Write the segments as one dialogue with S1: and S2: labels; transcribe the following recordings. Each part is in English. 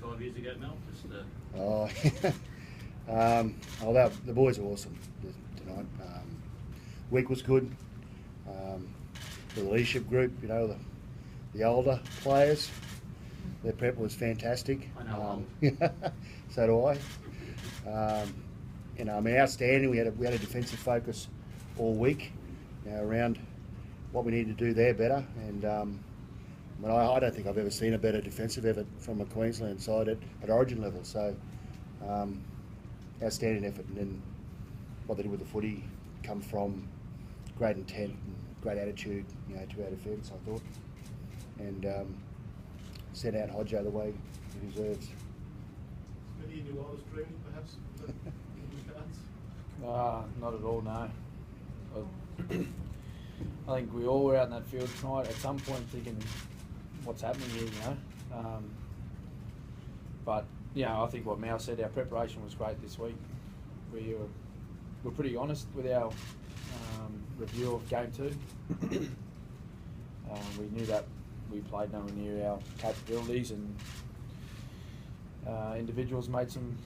S1: 25 years ago, Mel? Just,
S2: the boys are awesome tonight. Week was good. The leadership group, you know, the older players, their prep was fantastic.
S1: I know.
S2: So do I. You know, I mean, outstanding. We had a defensive focus all week, you know, around what we need to do there better. And I don't think I've ever seen a better defensive effort from a Queensland side at Origin level. So outstanding effort. And then what they did with the footy come from great intent and great attitude, you know, to our defence, I thought, and sent out Hodjo the way he deserves.
S3: Smithy, in your wildest dreams, perhaps?
S4: Not at all, no. I think we all were out in that field tonight at some point thinking, what's happening here, you know? But, yeah, I think what Mal said, our preparation was great this week. We were pretty honest with our review of Game 2. We knew that we played nowhere near our capabilities, and individuals made some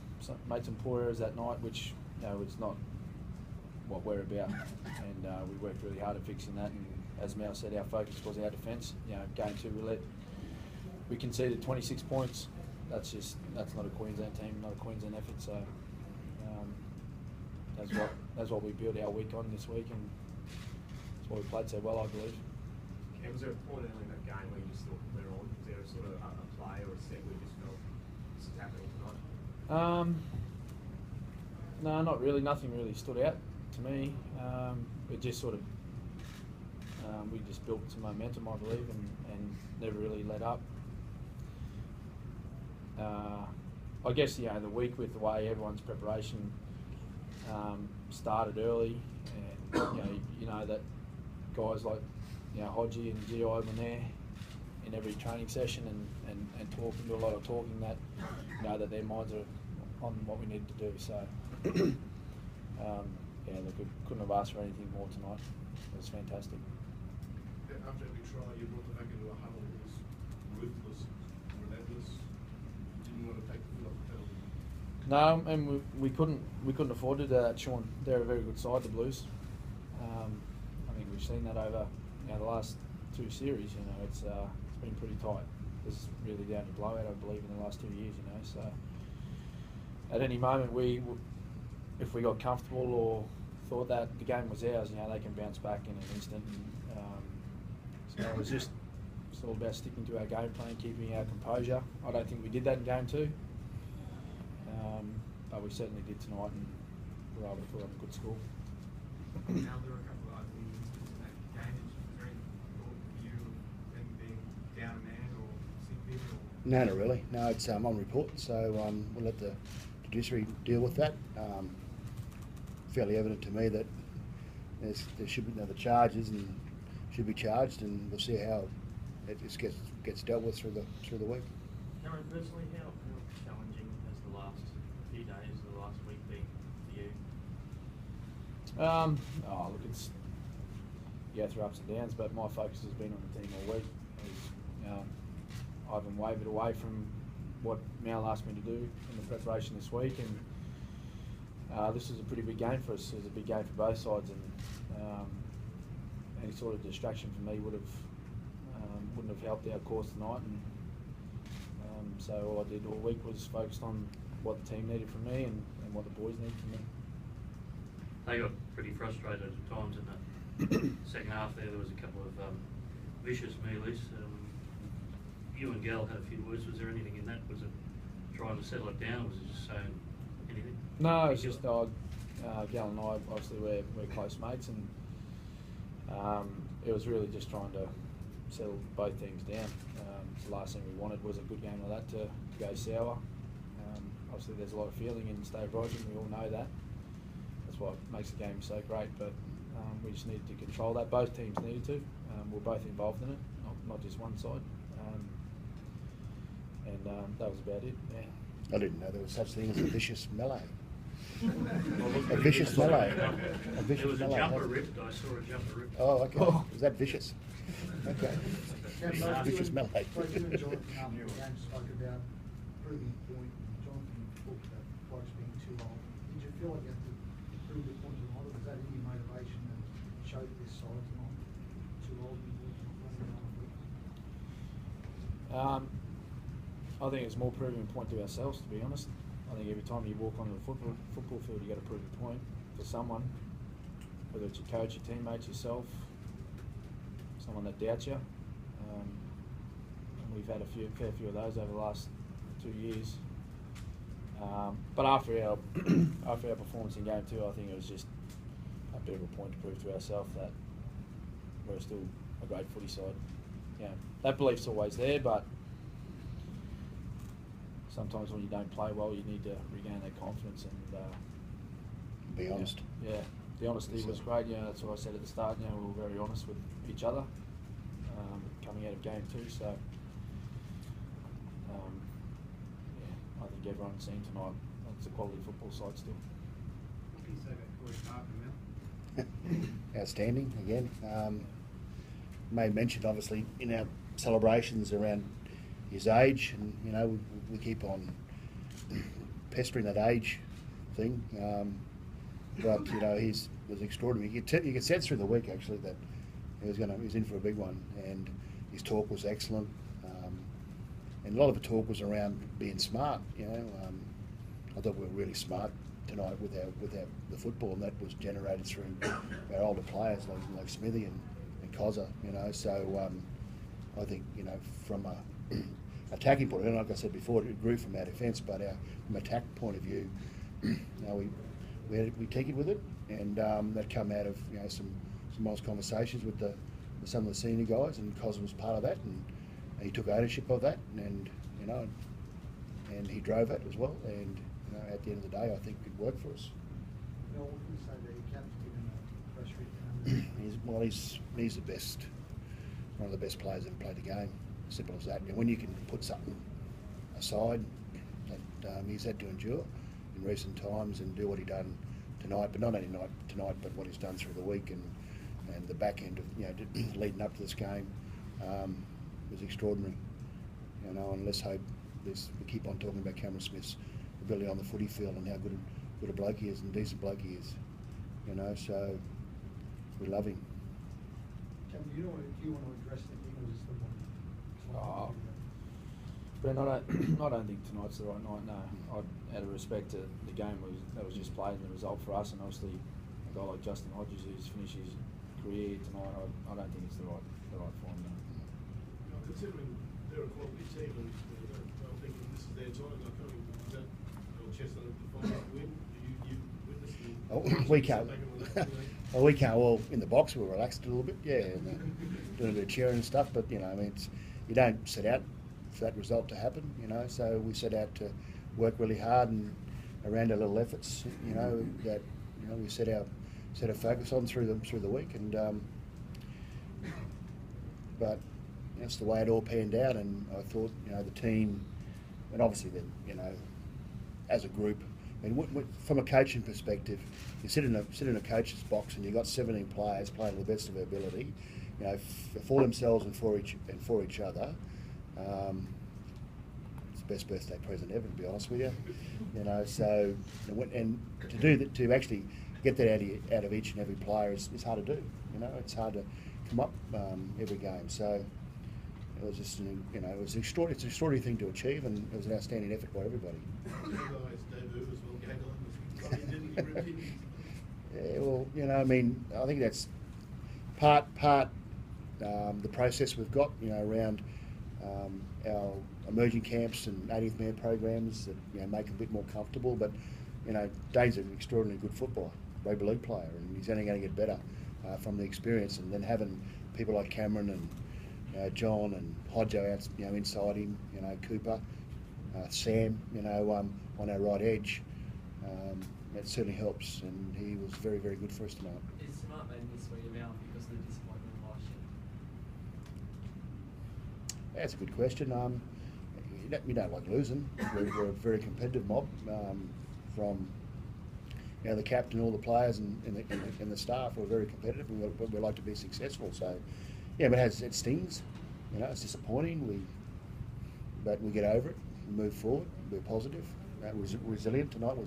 S4: poor errors that night, which, you know, it's not what we're about. And we worked really hard at fixing that. And as Mal said, our focus was our defence. You know, Game 2 we conceded 26 points. That's not a Queensland team, not a Queensland effort. So that's what we built our week on this week, and that's why we played so well, I believe.
S3: And was there a point early in that game where you just thought we're on? Was there a sort of a play or a set where you just felt this is happening tonight?
S4: No, not really. Nothing really stood out to me. It just sort of we just built some momentum, I believe, and never really let up. I guess, you know, the week with the way everyone's preparation started early, and you know that guys like, you know, Hodgie and GI were there in every training session and talking, do a lot of talking, that, you know, that their minds are on what we need to do. So yeah, look, we couldn't have asked for anything more tonight. It was fantastic.
S3: After every try, you brought them back into a huddle. It was ruthless, relentless. Didn't want to take the foot off the pedal.
S4: No, and we couldn't afford to do that, Sean. They're a very good side, the Blues. I think we've seen that over, you know, the last two series. You know, it's been pretty tight. This is really the only blowout, I believe, in the last 2 years. You know, so at any moment if we got comfortable or thought that the game was ours, you know, they can bounce back in an instant. So it was just, it's all about sticking to our game plan, keeping our composure. I don't think we did that in Game 2, but we certainly did tonight, and we were able to put up a good score.
S3: Now there were a couple of ugly instances in that game. Was there any thought for you of them being down a man or sick people?
S2: No, not really. No, it's on report, so we'll let the judiciary deal with that. Fairly evident to me that there should be another charges and should be charged, and we'll see how it just gets dealt with through the week.
S1: Cameron, personally, how challenging has the last few days, the last week been for you?
S4: Look, it's, you go through ups and downs, but my focus has been on the team all week. I haven't wavered away from what Mal asked me to do in the preparation this week, and this is a pretty big game for us. It was a big game for both sides, and any sort of distraction for me wouldn't have helped our cause tonight. And so all I did all week was focused on what the team needed from me and what the boys needed from me.
S1: They got pretty frustrated at times in the second half. There was a couple of vicious mealees. You and Gal had a few words. Was there anything in that? Was it trying to settle it down, or was it just saying anything?
S4: No, it's just Gal and I, obviously we're close mates, and it was really just trying to settle both teams down. The last thing we wanted was a good game like that to go sour. Obviously there's a lot of feeling in the state of Origin, we all know that. That's what makes the game so great, but we just needed to control that. Both teams needed to. We're both involved in it, not just one side. And that was about it, yeah.
S2: I didn't know there was such thing as a vicious melee. A vicious melee.
S1: There was a jumper ripped. I saw a jumper ripped.
S2: Oh, okay. Was that vicious? Okay. Vicious melee.
S5: Both you and John, again, spoke about proving point. Jonathan talked about blokes being too old. Did you feel like you had to prove your point tonight, or was that in your motivation and show this side tonight? Too old,
S4: I think it's more proving a point to ourselves, to be honest. I think every time you walk onto the football field, you got to prove a point to someone, whether it's your coach, your teammates, yourself, someone that doubts you. And we've had a fair few of those over the last 2 years. But after our performance in game 2, I think it was just a bit of a point to prove to ourselves that we're still a great footy side. Yeah, that belief's always there, but sometimes when you don't play well, you need to regain that confidence and
S2: be honest.
S4: Yeah, the honesty was great. You know, that's what I said at the start. You know, we were very honest with each other coming out of game 2. So, yeah, I think everyone's seen tonight it's a quality football side still.
S3: What can you say about Corey Parker, Mel?
S2: Outstanding again. May mentioned obviously in our celebrations around his age, and you know we keep on pestering that age thing. But you know he was extraordinary. You could sense through the week actually that he was in for a big one, and his talk was excellent. And a lot of the talk was around being smart. You know, I thought we were really smart tonight with the football, and that was generated through our older players like Smithy and Cozza. You know, so I think you know from a attacking point of view, like I said before, it grew from our defence, but from an attack point of view, you know, we tinkered with it, and that come out of you know some nice conversations with some of the senior guys, and Cozza was part of that, and he took ownership of that, and you know, and he drove it as well, and you know, at the end of the day, I think it worked for us.
S5: Mel, what can you say about your captain given the pressure?
S2: He's the best, one of the best players that ever played the game. Simple as that. And when you can put something aside that he's had to endure in recent times and do what he done tonight, but not only tonight, but what he's done through the week and the back end of you know leading up to this game was extraordinary. You know, and let's hope we keep on talking about Cameron Smith's ability on the footy field and how good a bloke he is and decent bloke he is. You know, so we love him.
S5: Cameron, do you want to address the thing, or is this the one?
S4: But I don't think tonight's the right night. No, out of respect to the game that was just played and the result for us, and obviously a guy like Justin Hodges who's finished his career tonight, I don't think it's the right form. No.
S6: You know, considering they're a quality team, and I'm thinking this is their time. I can't even is that Chester defines the win. You witnessed.
S2: Oh, we can't. Well, we can't. Well, in the box we were relaxed a little bit, yeah, and, doing a bit of cheering and stuff. But you know, I mean, you don't set out for that result to happen, you know. So we set out to work really hard and around our little efforts, you know, that you know we set our focus on through the week, and but that's the way it all panned out. And I thought, you know, the team, and obviously then, you know, as a group. I mean, from a coaching perspective, you sit in a coach's box and you've got 17 players playing to the best of their ability, you know, for themselves and for each other. It's the best birthday present ever, to be honest with you. You know, so and to do that, to actually get that out of each and every player is hard to do. You know, it's hard to come up every game. So it was just it's an extraordinary thing to achieve, and it was an outstanding effort by everybody. Yeah, well, you know, I mean, I think that's part the process we've got, you know, around our emerging camps and 80th man programs that, you know, make it a bit more comfortable. But, you know, Dane's an extraordinarily good footballer, rugby league player, and he's only going to get better from the experience. And then having people like Cameron and John and Hodjo out, you know, inside him, you know, Cooper, Sam, you know, on our right edge. That certainly helps, and he was very, very good for us tonight.
S7: Is Smart made this way around because of the disappointment last year?
S2: That's a good question. We don't like losing. We're a very competitive mob. From you know the captain, all the players, and the staff. We're very competitive. We like to be successful. So, yeah, but it stings. You know, it's disappointing. But we get over it. move forward, be positive. Resilient tonight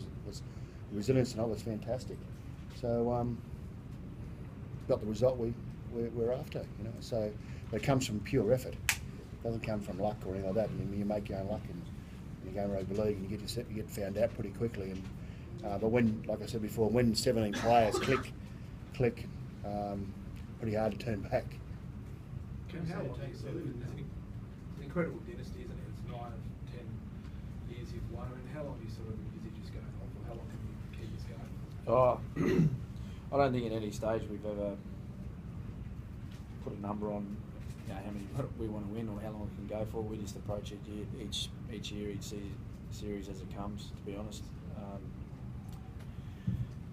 S2: resilience tonight was fantastic. So got the result we're after, you know. So it comes from pure effort. It doesn't come from luck or anything like that. You make your own luck and you go in rugby league and you get found out pretty quickly. And but when, like I said before, when 17 players click, pretty hard to turn back.
S3: And how long it's an incredible dynasty, isn't it? It's 9 of 10 years you've won. I mean, how long do you sort of envisage this going on for? How long can you keep this going?
S4: I don't think at any stage we've ever put a number on, you know, how many we want to win or how long we can go for. We just approach it each year, each series as it comes, to be honest.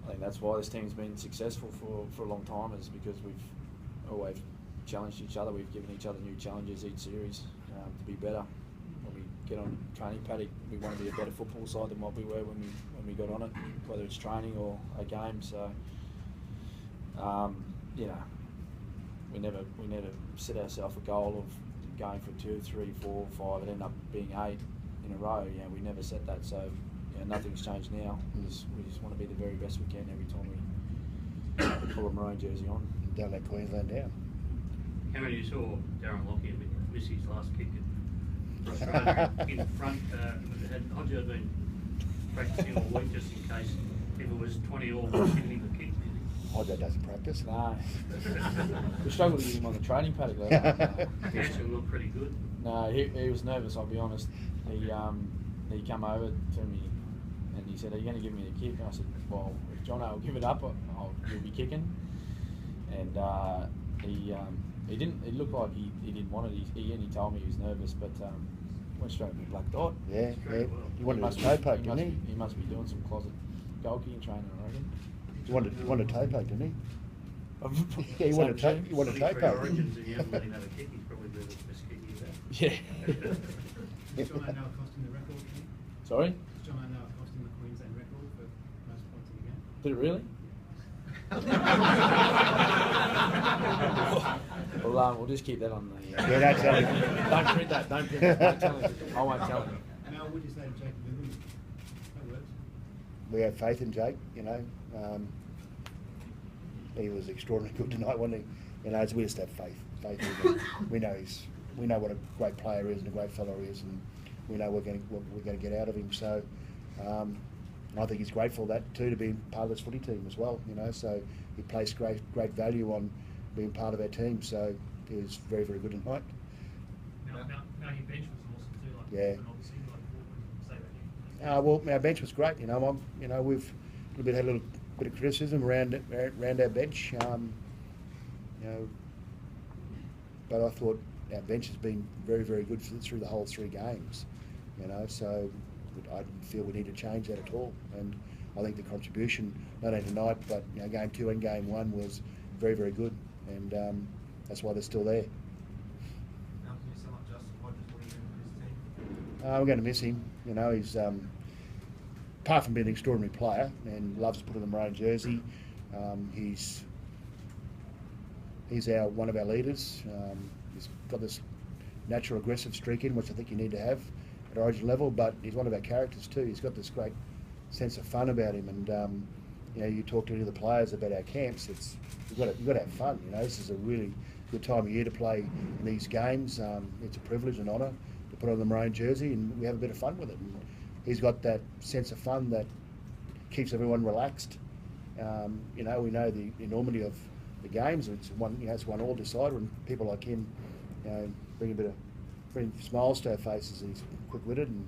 S4: I think that's why this team's been successful for a long time, is because we've always challenged each other. We've given each other new challenges each series to be better. When we get on training paddock, we want to be a better football side than what we were when we got on it, whether it's training or a game. So, you know, we never set ourselves a goal of going for 2, 3, 4, 5. It ended up being 8 in a row. You know, we never set that. So, you know, nothing's changed now. We just want to be the very best we can every time we pull a maroon jersey on.
S2: Don't let Queensland down.
S1: Cameron, you saw Darren Lockyer miss his last kick for Australia in front. Had Hodge been practicing all week just in case if it was 20 all, giving him a kick?
S2: Hodge doesn't practice.
S4: No. We struggled to get him on the training paddock though.
S1: He actually looked pretty good.
S4: No, he was nervous, I'll be honest. He came over to me and he said, "Are you going to give me a kick?" And I said, "Well, if Jono will give it up, you'll be kicking." And he didn't. It looked like he didn't want it. He told me he was nervous, but went straight to the black dot.
S2: Yeah. He wanted a toe poke, didn't he?
S4: He must be doing some closet goalkeeping training, I reckon.
S2: He wanted a toe poke, didn't he? Yeah, he wanted a toe poke.
S1: Origins and you haven't let him have a kick. He's probably the best kick he's had.
S4: Yeah.
S5: Does Jono now cost him the record?
S4: Sorry?
S5: Does Jono now cost him the Queensland record for most points in the game?
S4: Did it really? Well, we'll just keep that on the.
S2: Yeah, don't tell him.
S4: Don't print that. Don't print that. Don't tell him. I won't tell him.
S5: And how would you say to Jacob Williams? That works.
S2: We have faith in Jake, you know. He was extraordinarily good tonight, wasn't he? You know, we just have faith in him. We know what a great player is and a great fellow he is, and we know what we're going to get out of him. So I think he's grateful that too, to be part of this footy team as well. You know, so he placed great value on being part of our team. So he was very, very good tonight.
S8: Now your bench was awesome too. Like,
S2: Yeah.
S8: obviously, like, say that again.
S2: Well, our bench was great. You know, we've had a little bit of criticism around our bench. You know, but I thought our bench has been very, very good through the whole 3 games. You know, so I didn't feel we need to change that at all. And I think the contribution, not only tonight, but you know, game 2 and game 1 was very, very good. And that's why they're still there.
S3: Now, can you sum up Justin Hodges, what are you doing for this team?
S2: We're going to miss him. You know, he's apart from being an extraordinary player and loves to put on the maroon jersey, he's one of our leaders. He's got this natural aggressive streak in, which I think you need to have at origin level. But he's one of our characters too. He's got this great sense of fun about him. And you know, you talk to any of the players about our camps. You've got to have fun. You know, this is a really good time of year to play in these games. It's a privilege and honour to put on the maroon jersey, and we have a bit of fun with it. And he's got that sense of fun that keeps everyone relaxed. You know, we know the enormity of the games. It's one all decider, and people like him, you know, bring smiles to our faces. He's quick-witted and